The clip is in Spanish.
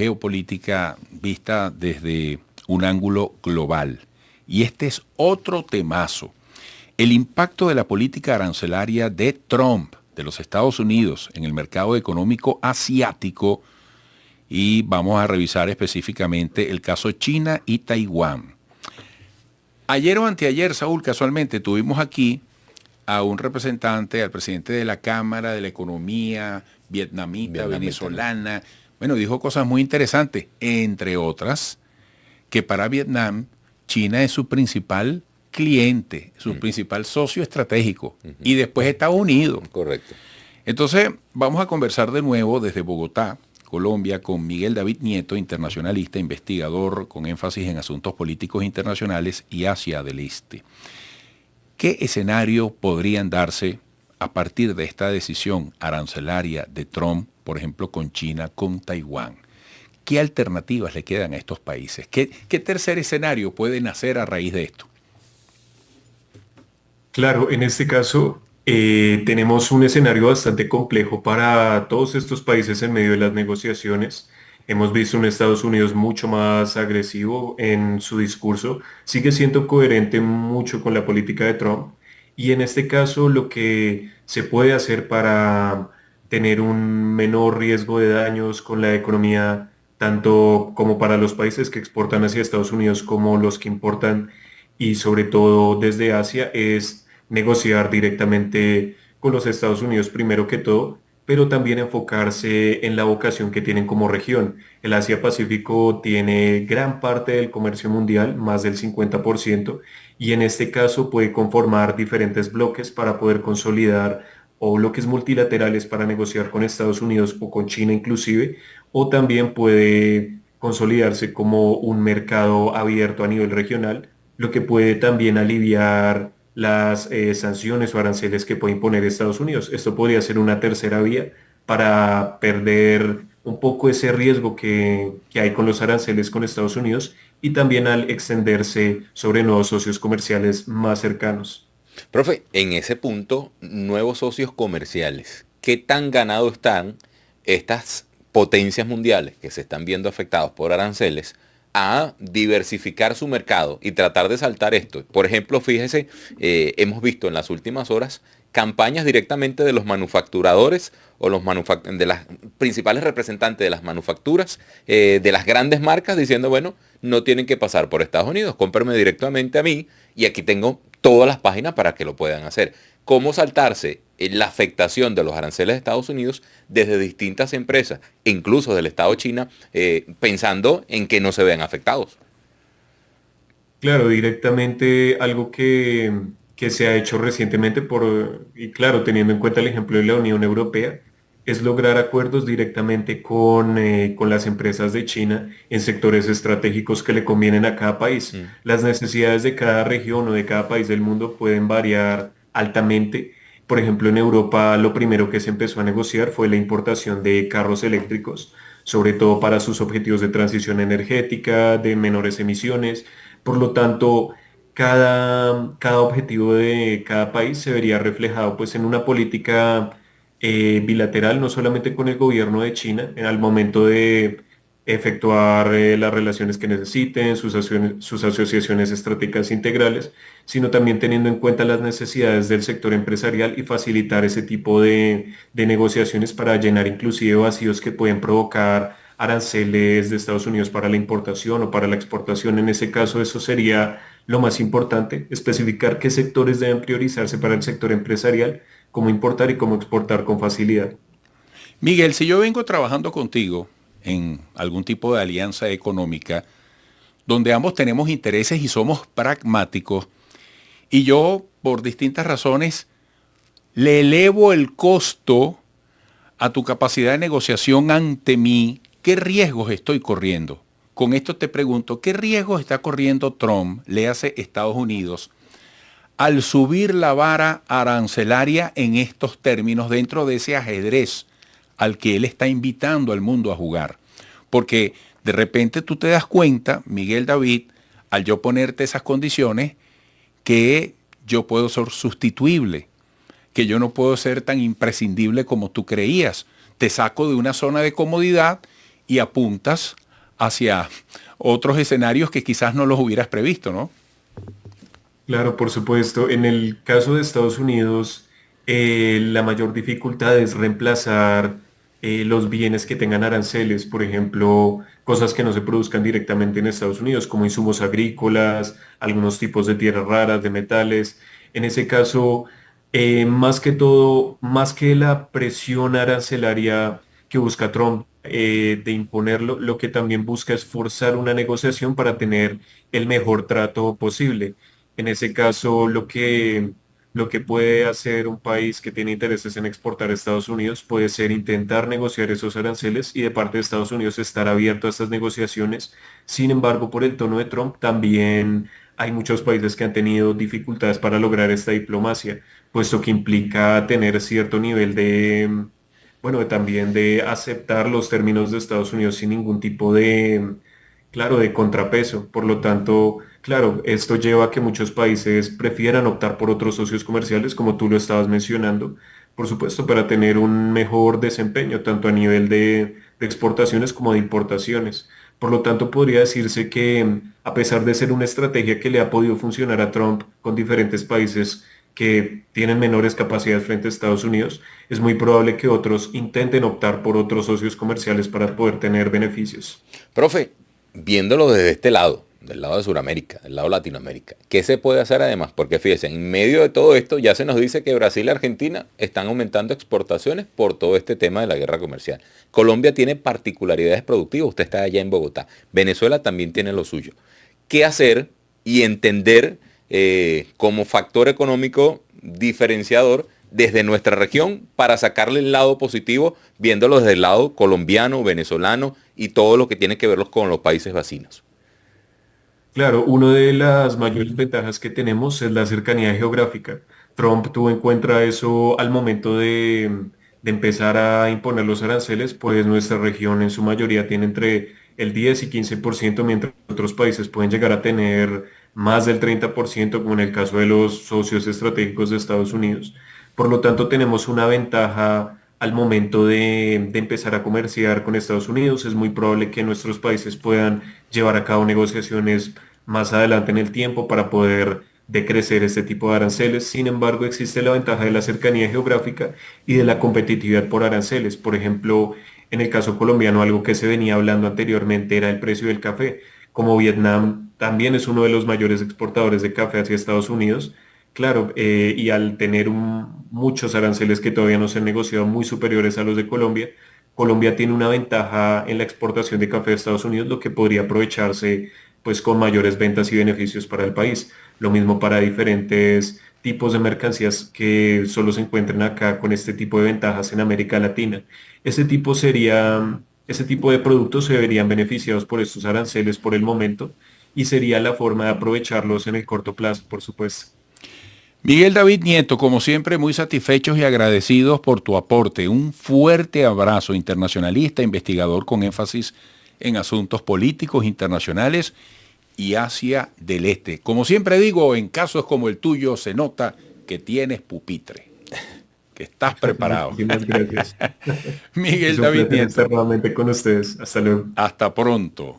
geopolítica vista desde un ángulo global. Y este es otro temazo. El impacto de la política arancelaria de Trump, de los Estados Unidos, en el mercado económico asiático, y vamos a revisar específicamente el caso China y Taiwán. Ayer o anteayer, Saúl, casualmente tuvimos aquí a un representante, al presidente de la Cámara de la Economía vietnamita, venezolana. Bueno, dijo cosas muy interesantes, entre otras, que para Vietnam, China es su principal cliente, su principal socio estratégico, y después Estados Unidos. Correcto. Entonces, vamos a conversar de nuevo desde Bogotá, Colombia, con Miguel David Nieto, internacionalista, investigador con énfasis en asuntos políticos internacionales y Asia del Este. ¿Qué escenario podrían darse a partir de esta decisión arancelaria de Trump, por ejemplo, con China, con Taiwán? ¿Qué alternativas le quedan a estos países? ¿Qué tercer escenario puede nacer a raíz de esto? Claro, en este caso tenemos un escenario bastante complejo para todos estos países en medio de las negociaciones. Hemos visto un Estados Unidos mucho más agresivo en su discurso, sigue siendo coherente mucho con la política de Trump y en este caso lo que se puede hacer para tener un menor riesgo de daños con la economía, tanto como para los países que exportan hacia Estados Unidos como los que importan y sobre todo desde Asia, es negociar directamente con los Estados Unidos primero que todo, pero también enfocarse en la vocación que tienen como región. El Asia-Pacífico tiene gran parte del comercio mundial, más del 50%, y en este caso puede conformar diferentes bloques para poder consolidar o bloques multilaterales para negociar con Estados Unidos o con China inclusive, o también puede consolidarse como un mercado abierto a nivel regional, lo que puede también aliviar las sanciones o aranceles que puede imponer Estados Unidos. Esto podría ser una tercera vía para perder un poco ese riesgo que hay con los aranceles con Estados Unidos y también al extenderse sobre nuevos socios comerciales más cercanos. Profe, en ese punto, nuevos socios comerciales, ¿qué tan ganados están estas potencias mundiales que se están viendo afectados por aranceles a diversificar su mercado y tratar de saltar esto? Por ejemplo, fíjese, hemos visto en las últimas horas campañas directamente de los manufacturadores o de las principales representantes de las manufacturas, de las grandes marcas, diciendo, bueno, no tienen que pasar por Estados Unidos, cómprenme directamente a mí y aquí tengo todas las páginas para que lo puedan hacer. ¿Cómo saltarse la afectación de los aranceles de Estados Unidos desde distintas empresas, incluso del Estado de China, pensando en que no se vean afectados? Claro, directamente algo que se ha hecho recientemente y claro, teniendo en cuenta el ejemplo de la Unión Europea, es lograr acuerdos directamente con las empresas de China en sectores estratégicos que le convienen a cada país. Las necesidades de cada región o de cada país del mundo pueden variar altamente. Por ejemplo, en Europa lo primero que se empezó a negociar fue la importación de carros eléctricos, sobre todo para sus objetivos de transición energética, de menores emisiones. Por lo tanto, cada objetivo de cada país se vería reflejado pues, en una política bilateral, no solamente con el gobierno de China, al momento de efectuar las relaciones que necesiten, sus asociaciones estratégicas integrales, sino también teniendo en cuenta las necesidades del sector empresarial y facilitar ese tipo de negociaciones para llenar inclusive vacíos que pueden provocar aranceles de Estados Unidos para la importación o para la exportación. En ese caso, eso sería lo más importante, especificar qué sectores deben priorizarse para el sector empresarial, cómo importar y cómo exportar con facilidad. Miguel, si yo vengo trabajando contigo en algún tipo de alianza económica, donde ambos tenemos intereses y somos pragmáticos, y yo, por distintas razones, le elevo el costo a tu capacidad de negociación ante mí, ¿qué riesgos estoy corriendo? Con esto te pregunto, ¿qué riesgos está corriendo Trump, le hace Estados Unidos, al subir la vara arancelaria en estos términos dentro de ese ajedrez al que él está invitando al mundo a jugar? Porque de repente tú te das cuenta, Miguel David, al yo ponerte esas condiciones, que yo puedo ser sustituible, que yo no puedo ser tan imprescindible como tú creías. Te saco de una zona de comodidad y apuntas hacia otros escenarios que quizás no los hubieras previsto, ¿no? Claro, por supuesto. En el caso de Estados Unidos, la mayor dificultad es reemplazar los bienes que tengan aranceles, por ejemplo, cosas que no se produzcan directamente en Estados Unidos, como insumos agrícolas, algunos tipos de tierras raras, de metales. En ese caso, más que todo, más que la presión arancelaria que busca Trump de imponerlo, lo que también busca es forzar una negociación para tener el mejor trato posible. En ese caso, lo que puede hacer un país que tiene intereses en exportar a Estados Unidos puede ser intentar negociar esos aranceles y de parte de Estados Unidos estar abierto a estas negociaciones. Sin embargo, por el tono de Trump, también hay muchos países que han tenido dificultades para lograr esta diplomacia, puesto que implica tener cierto nivel de, bueno, también de aceptar los términos de Estados Unidos sin ningún tipo de, claro, de contrapeso. Por lo tanto, claro, esto lleva a que muchos países prefieran optar por otros socios comerciales, como tú lo estabas mencionando, por supuesto, para tener un mejor desempeño, tanto a nivel de exportaciones como de importaciones. Por lo tanto, podría decirse que a pesar de ser una estrategia que le ha podido funcionar a Trump con diferentes países que tienen menores capacidades frente a Estados Unidos, es muy probable que otros intenten optar por otros socios comerciales para poder tener beneficios. Profe, viéndolo desde este lado, del lado de Sudamérica, del lado de Latinoamérica, ¿qué se puede hacer además? Porque fíjense, en medio de todo esto ya se nos dice que Brasil y Argentina están aumentando exportaciones por todo este tema de la guerra comercial. Colombia tiene particularidades productivas, usted está allá en Bogotá. Venezuela también tiene lo suyo. ¿Qué hacer y entender como factor económico diferenciador desde nuestra región para sacarle el lado positivo, viéndolo desde el lado colombiano, venezolano y todo lo que tiene que ver con los países vecinos? Claro, una de las mayores ventajas que tenemos es la cercanía geográfica. Trump tuvo en cuenta eso al momento de empezar a imponer los aranceles, pues nuestra región en su mayoría tiene entre el 10 y 15%, mientras otros países pueden llegar a tener más del 30%, como en el caso de los socios estratégicos de Estados Unidos. Por lo tanto, tenemos una ventaja al momento de empezar a comerciar con Estados Unidos. Es muy probable que nuestros países puedan llevar a cabo negociaciones más adelante en el tiempo para poder decrecer este tipo de aranceles. Sin embargo, existe la ventaja de la cercanía geográfica y de la competitividad por aranceles. Por ejemplo, en el caso colombiano, algo que se venía hablando anteriormente era el precio del café. Como Vietnam también es uno de los mayores exportadores de café hacia Estados Unidos, claro, y al tener muchos aranceles que todavía no se han negociado muy superiores a los de Colombia, Colombia tiene una ventaja en la exportación de café a Estados Unidos, lo que podría aprovecharse pues con mayores ventas y beneficios para el país. Lo mismo para diferentes tipos de mercancías que solo se encuentran acá con este tipo de ventajas en América Latina. Ese tipo de productos se verían beneficiados por estos aranceles por el momento y sería la forma de aprovecharlos en el corto plazo, por supuesto. Miguel David Nieto, como siempre, muy satisfechos y agradecidos por tu aporte. Un fuerte abrazo, internacionalista, investigador con énfasis en asuntos políticos internacionales y Asia del Este. Como siempre digo, en casos como el tuyo se nota que tienes pupitre, que estás preparado. Muchísimas gracias. Miguel Es un David placer Nieto. estar nuevamente con ustedes. Hasta luego. Hasta pronto.